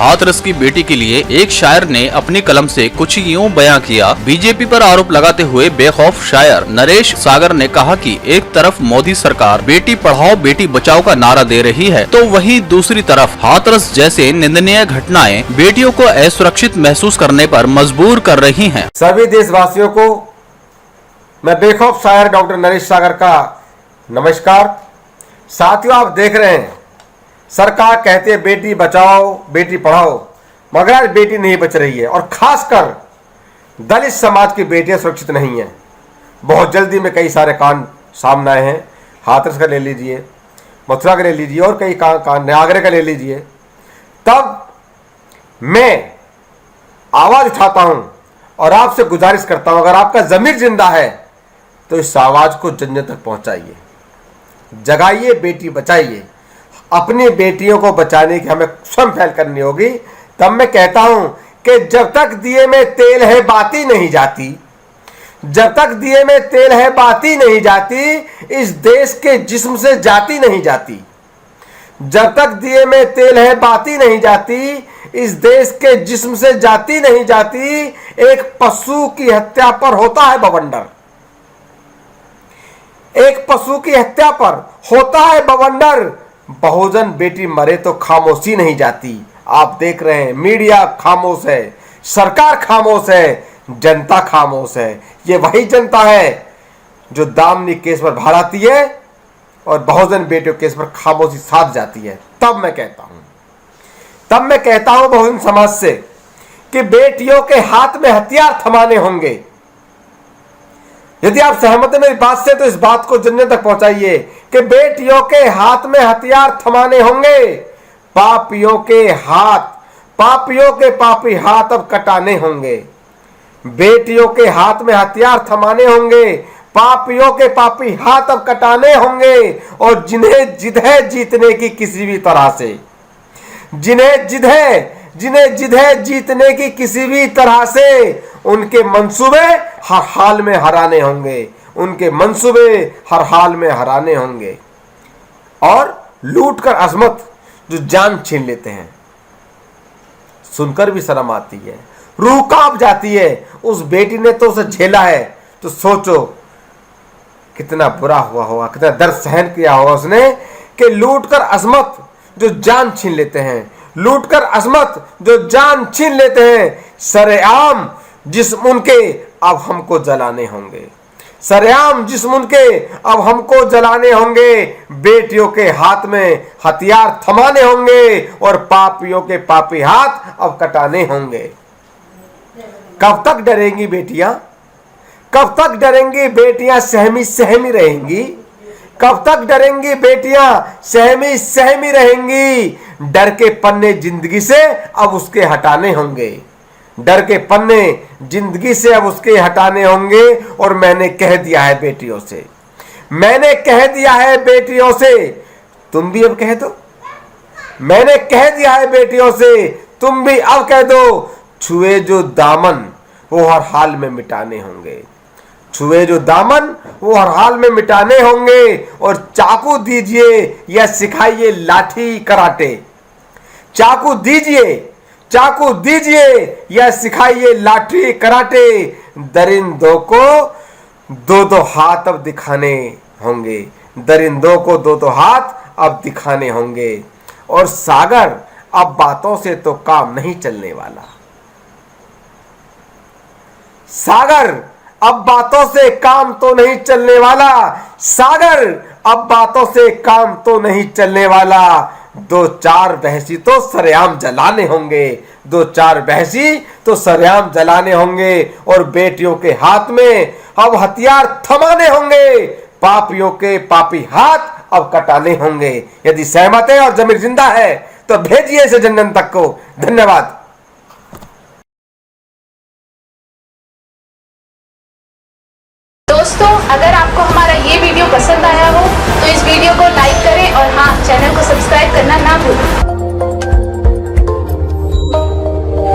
हाथरस की बेटी के लिए एक शायर ने अपनी कलम से कुछ यूं बयां किया। बीजेपी पर आरोप लगाते हुए बेखौफ शायर नरेश सागर ने कहा कि एक तरफ मोदी सरकार बेटी पढ़ाओ बेटी बचाओ का नारा दे रही है, तो वहीं दूसरी तरफ हाथरस जैसे निंदनीय घटनाएं बेटियों को असुरक्षित महसूस करने पर मजबूर कर रही हैं। सभी देशवासियों को मैं बेखौफ शायर डॉक्टर नरेश सागर का नमस्कार। साथियों, आप देख रहे हैं सरकार कहती है बेटी बचाओ बेटी पढ़ाओ, मगर आज बेटी नहीं बच रही है और खासकर दलित समाज की बेटियां सुरक्षित नहीं हैं। बहुत जल्दी में कई सारे कांड सामने आए हैं। हाथरस का ले लीजिए, मथुरा का ले लीजिए और कई कांड आगरे का ले लीजिए। तब मैं आवाज उठाता हूं और आपसे गुजारिश करता हूं, अगर आपका ज़मीर जिंदा है तो इस आवाज को जन जन तक पहुंचाइए, जगाइए, बेटी बचाइए। अपनी बेटियों को बचाने की हमें स्वयं पहल करनी होगी। तब मैं कहता हूं कि जब तक दिए में तेल है बाती नहीं जाती, जब तक दिए में तेल है बाती नहीं जाती, इस देश के जिस्म से जाती नहीं जाती। जब तक दिए में तेल है बाती नहीं जाती, इस देश के जिस्म से जाती नहीं जाती। एक पशु की हत्या पर होता है बवंडर, एक पशु की हत्या पर होता है बवंडर। बहुजन बेटी मरे तो खामोशी नहीं जाती। आप देख रहे हैं मीडिया खामोश है, सरकार खामोश है, जनता खामोश है। ये वही जनता है जो दामनी केस पर भाड़ाती है और बहुजन बेटियों केस पर खामोशी साध जाती है। तब मैं कहता हूं बहुजन समाज से कि बेटियों के हाथ में हथियार थमाने होंगे। यदि आप सहमत हैं मेरी बात से तो इस बात को जन जन तक पहुंचाइए कि बेटियों के हाथ में हथियार थमाने होंगे। पापियों के पापी हाथ अब कटाने होंगे। बेटियों के हाथ में हथियार थमाने होंगे, पापियों के पापी हाथ अब कटाने होंगे। और जिन्हें जिद है जीतने की किसी भी तरह से, जिन्हें जिद है जीतने की किसी भी तरह से, उनके मंसूबे हर हाल में हराने होंगे, उनके मंसूबे हर हाल में हराने होंगे। और लूट कर अजमत जो जान छीन लेते हैं, सुनकर भी शर्म आती है, रूह कांप जाती है। उस बेटी ने तो उसे झेला है, तो सोचो कितना बुरा हुआ होगा, कितना दर्द सहन किया होगा उसने कि लूट कर अजमत जो जान छीन लेते हैं, लूट कर अजमत जो जान छीन लेते हैं। सरेआम जिस्म उनके अब हमको जलाने होंगे, सरेआम जिस्म उनके अब हमको जलाने होंगे। बेटियों के हाथ में हथियार थमाने होंगे और पापियों के पापी हाथ अब कटाने होंगे। कब तक डरेंगी बेटियां? कब तक डरेंगी बेटियां? सहमी सहमी रहेंगी। कब तक डरेंगी बेटियां? सहमी सहमी रहेंगी। डर के पन्ने जिंदगी से अब उसके हटाने होंगे, डर के पन्ने जिंदगी से अब उसके हटाने होंगे। और मैंने कह दिया है बेटियों से, मैंने कह दिया है बेटियों से, तुम भी अब कह दो। मैंने कह दिया है बेटियों से, तुम भी अब कह दो। छुए जो दामन वो हर हाल में मिटाने होंगे, छुए जो दामन वो हर हाल में मिटाने होंगे। और चाकू दीजिए या सिखाइए लाठी कराटे, चाकू दीजिए या सिखाइए लाठी कराटे। दरिंदों को दो दो हाथ अब दिखाने होंगे, दरिंदों को दो दो हाथ अब दिखाने होंगे। और सागर अब बातों से तो काम नहीं चलने वाला, सागर अब बातों से काम तो नहीं चलने वाला, सागर अब बातों से काम तो नहीं चलने वाला। दो चार बहसी तो सरेआम जलाने होंगे, दो चार बहसी तो सरेआम जलाने होंगे। और बेटियों के हाथ में अब हथियार थमाने होंगे, पापियों के पापी हाथ अब कटाने होंगे। यदि सहमत है और ज़मीर जिंदा है तो भेजिए इसे जन जन तक को। धन्यवाद। दोस्तों, अगर आपको हमारा ये वीडियो पसंद आया हो तो इस वीडियो को लाइक करें और हाँ, चैनल को सब्सक्राइब करना ना भूलें।